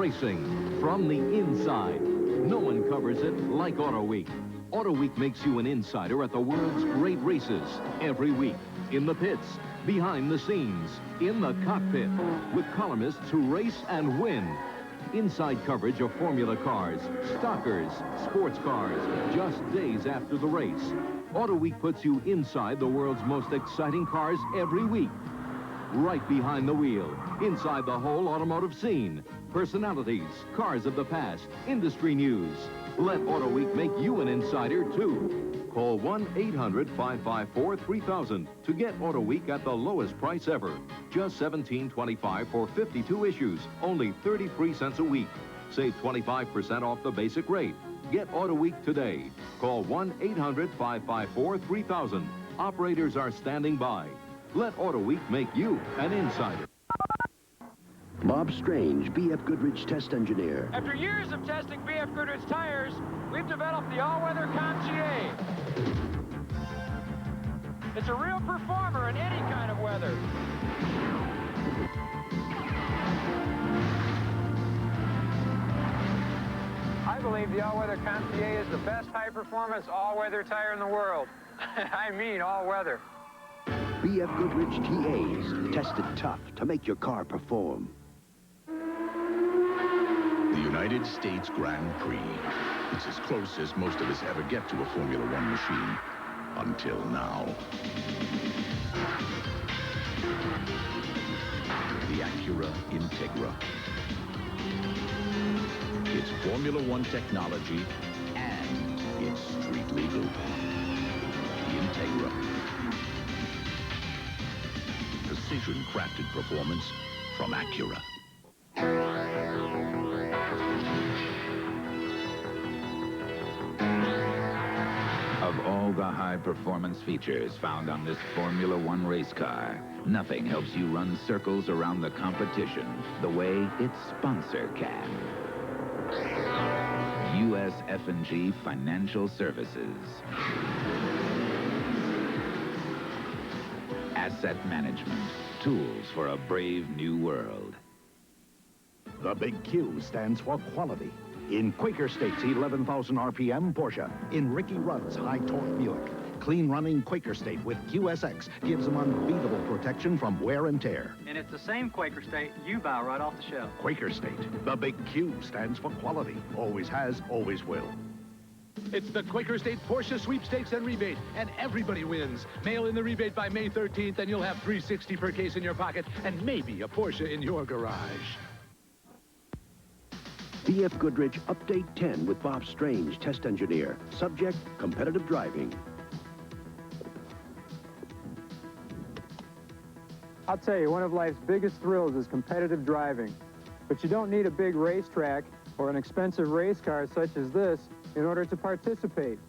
racing from the inside. No one covers it like AutoWeek. AutoWeek makes you an insider at the world's great races every week. In the pits, behind the scenes, in the cockpit, with columnists who race and win. Inside coverage of Formula cars, stockers, sports cars, just days after the race. AutoWeek puts you inside the world's most exciting cars every week. Right behind the wheel, inside the whole automotive scene. Personalities, cars of the past, industry news. Let AutoWeek make you an insider, too. Call 1-800-554-3000 to get AutoWeek at the lowest price ever. Just $17.25 for 52 issues, only 33 cents a week. Save 25% off the basic rate. Get AutoWeek today. Call 1-800-554-3000. Operators are standing by. Let AutoWeek make you an insider. Bob Strange, BFGoodrich test engineer. After years of testing BFGoodrich tires, we've developed the all-weather Coupe TA. It's a real performer in any kind of weather. I believe the all-weather Coupe TA is the best high-performance all-weather tire in the world. I mean all-weather. BFGoodrich TAs, tested tough to make your car perform. The United States Grand Prix. It's as close as most of us ever get to a Formula One machine. Until now. The Acura Integra. It's Formula One technology and it's street legal. The Integra. Precision-crafted performance from Acura. Of all the high-performance features found on this Formula One race car, nothing helps you run circles around the competition the way its sponsor can. USF&G Financial Services. Asset management. Tools for a brave new world. The big Q stands for quality. In Quaker State's 11,000 RPM Porsche. In Ricky Rudd's high-torque Buick. Clean-running Quaker State with QSX gives them unbeatable protection from wear and tear. And it's the same Quaker State you buy right off the shelf. Quaker State. The big Q stands for quality. Always has, always will. It's the Quaker State Porsche Sweepstakes and Rebate, and everybody wins. Mail in the rebate by May 13th, and you'll have $360 per case in your pocket, and maybe a Porsche in your garage. BFGoodrich Update 10 with Bob Strange, test engineer. Subject, competitive driving. I'll tell you, one of life's biggest thrills is competitive driving. But you don't need a big racetrack or an expensive race car such as this in order to participate.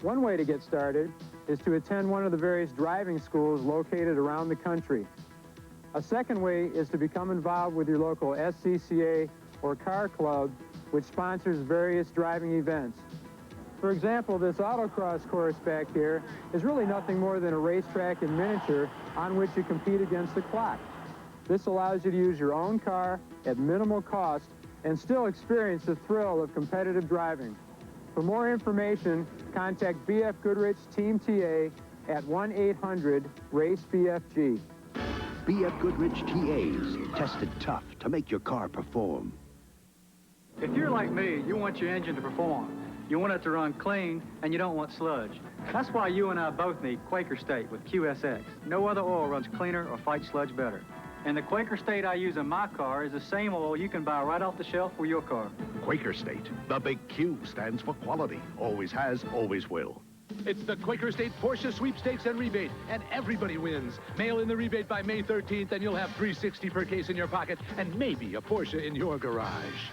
One way to get started is to attend one of the various driving schools located around the country. A second way is to become involved with your local SCCA or car club, which sponsors various driving events. For example, this autocross course back here is really nothing more than a racetrack in miniature on which you compete against the clock. This allows you to use your own car at minimal cost and still experience the thrill of competitive driving. For more information, contact BFGoodrich Team TA at 1-800-RACE-BFG. BFGoodrich TAs, tested tough to make your car perform. If you're like me, you want your engine to perform. You want it to run clean, and you don't want sludge. That's why you and I both need Quaker State with QSX. No other oil runs cleaner or fights sludge better. And the Quaker State I use in my car is the same oil you can buy right off the shelf for your car. Quaker State. The big Q stands for quality. Always has, always will. It's the Quaker State Porsche Sweepstakes and Rebate, and everybody wins. Mail in the rebate by May 13th, and you'll have $360 per case in your pocket, and maybe a Porsche in your garage.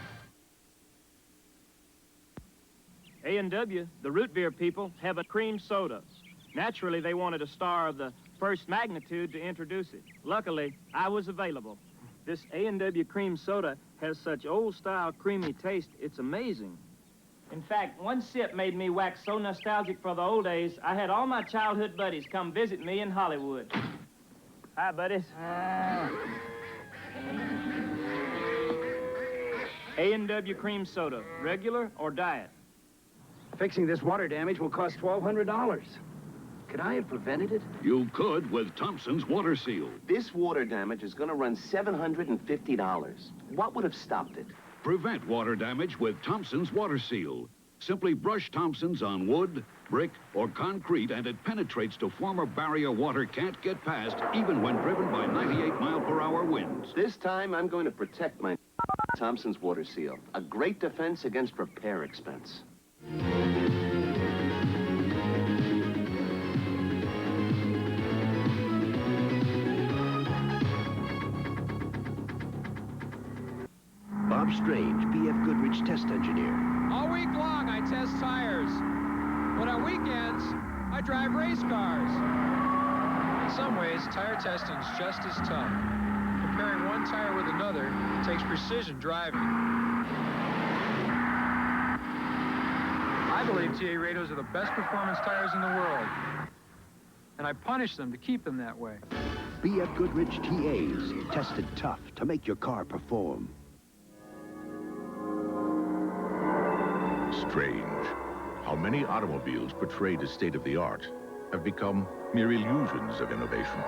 A&W, the root beer people, have a cream soda. Naturally, they wanted a star of the first magnitude to introduce it. Luckily, I was available. This A&W Cream Soda has such old-style creamy taste, it's amazing. In fact, one sip made me wax so nostalgic for the old days, I had all my childhood buddies come visit me in Hollywood. Hi, buddies. A&W Cream Soda, regular or diet? Fixing this water damage will cost $1,200. Could I have prevented it? You could with Thompson's Water Seal. This water damage is going to run $750. What would have stopped it? Prevent water damage with Thompson's Water Seal. Simply brush Thompson's on wood, brick, or concrete, and it penetrates to form a barrier water can't get past, even when driven by 98-mile-per-hour winds. This time, I'm going to protect my Thompson's Water Seal. A great defense against repair expense. Bob Strange, BFGoodrich test engineer. All week long, I test tires. But on weekends, I drive race cars. In some ways, tire testing is just as tough. Comparing one tire with another takes precision driving. I believe TA radios are the best performance tires in the world. And I punish them to keep them that way. BFGoodrich TAs, tested tough to make your car perform. Strange how many automobiles portrayed as state-of-the-art have become mere illusions of innovation.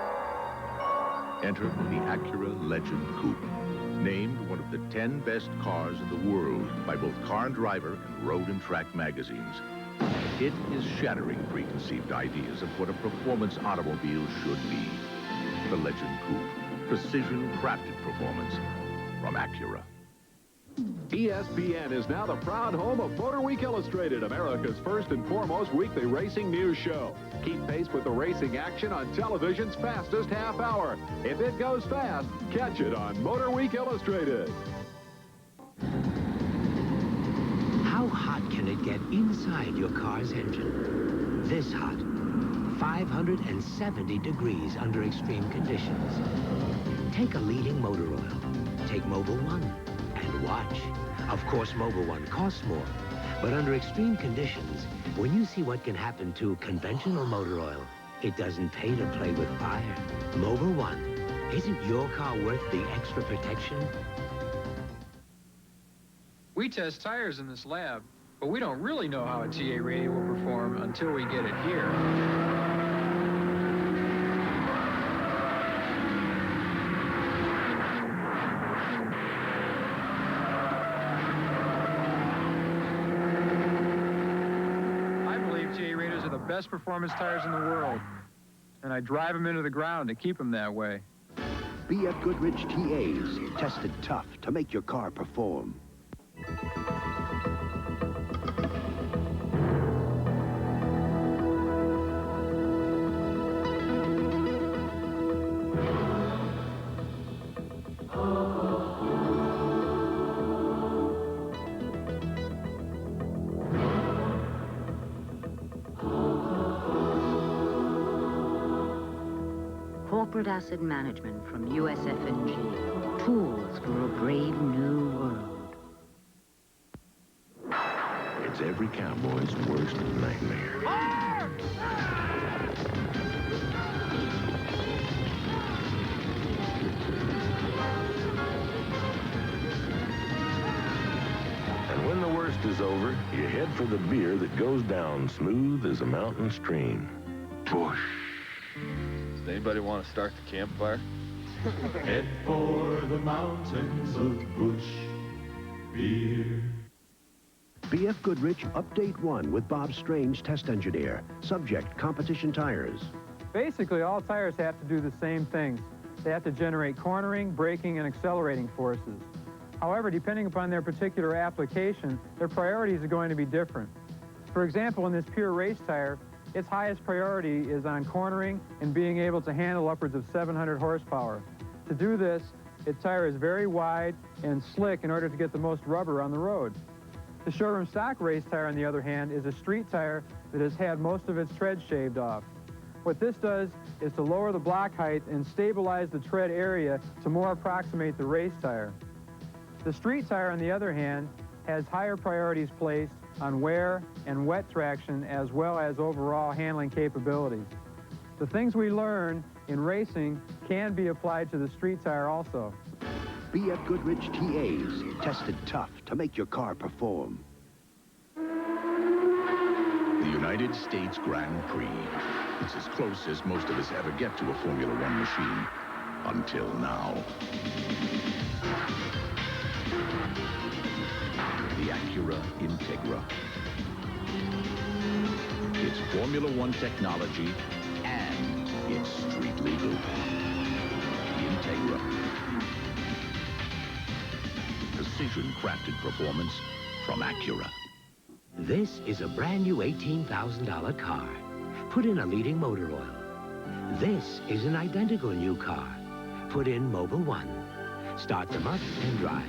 Enter the Acura Legend Coupe, named one of the 10 best cars in the world by both Car and Driver and Road and Track magazines. It is shattering preconceived ideas of what a performance automobile should be. The Legend Coupe, precision-crafted performance from Acura. ESPN is now the proud home of MotorWeek Illustrated, America's first and foremost weekly racing news show. Keep pace with the racing action on television's fastest half hour. If it goes fast, catch it on MotorWeek Illustrated. How hot can it get inside your car's engine? This hot. 570 degrees under extreme conditions. Take a leading motor oil. Take Mobil 1. And watch. Of course, Mobil 1 costs more. But under extreme conditions, when you see what can happen to conventional motor oil, it doesn't pay to play with fire. Mobil 1. Isn't your car worth the extra protection? We test tires in this lab, but we don't really know how a TA radio will perform until we get it here. Best performance tires in the world, and I drive them into the ground to keep them that way. BFGoodrich TAs, tested tough to make your car perform. Corporate asset management from USF&G. Tools for a brave new world. It's every cowboy's worst nightmare. And when the worst is over, you head for the beer that goes down smooth as a mountain stream. Busch. Does anybody want to start the campfire? Head for the mountains of Busch beer. BFGoodrich Update 1 with Bob Strange, test engineer. Subject, competition tires. Basically, all tires have to do the same things. They have to generate cornering, braking, and accelerating forces. However, depending upon their particular application, their priorities are going to be different. For example, in this pure race tire, its highest priority is on cornering and being able to handle upwards of 700 horsepower. To do this, its tire is very wide and slick in order to get the most rubber on the road. The showroom stock race tire, on the other hand, is a street tire that has had most of its tread shaved off. What this does is to lower the block height and stabilize the tread area to more approximate the race tire. The street tire, on the other hand, has higher priorities placed on wear and wet traction as well as overall handling capabilities. The things we learn in racing can be applied to the street tire also. BFGoodrich TAs, tested tough to make your car perform. The United States Grand Prix. It's as close as most of us ever get to a Formula One machine. Until now. The Acura Integra. It's Formula One technology and it's street legal. The Integra. Precision-crafted performance from Acura. This is a brand new $18,000 car. Put in a leading motor oil. This is an identical new car. Put in Mobil 1. Start them up and drive.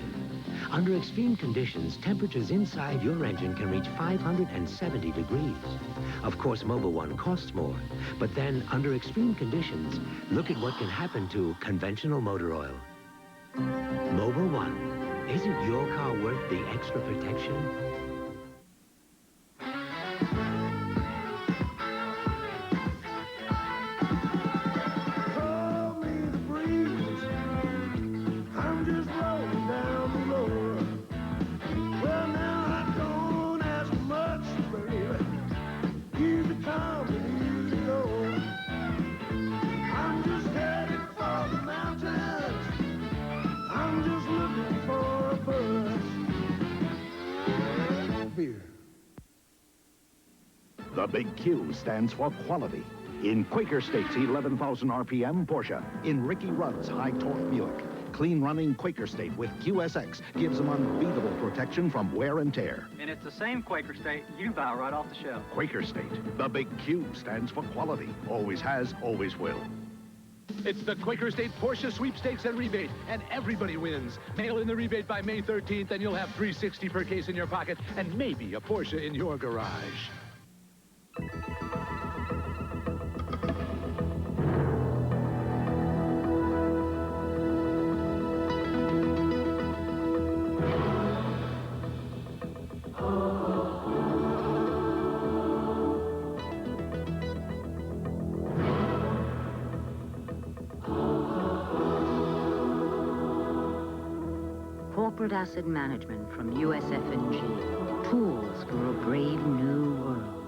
Under extreme conditions, temperatures inside your engine can reach 570 degrees. Of course, Mobil 1 costs more. But then, under extreme conditions, look at what can happen to conventional motor oil. Mobil 1. Isn't your car worth the extra protection? The big Q stands for quality. In Quaker State's 11,000 RPM Porsche, in Ricky Rudd's high-torque Buick, clean-running Quaker State with QSX gives them unbeatable protection from wear and tear. And it's the same Quaker State you buy right off the shelf. Quaker State, the big Q stands for quality. Always has, always will. It's the Quaker State Porsche Sweepstakes and Rebate, and everybody wins. Mail in the rebate by May 13th, and you'll have $360 per case in your pocket, and maybe a Porsche in your garage. Corporate asset management from USF&G. Tools for a brave new world.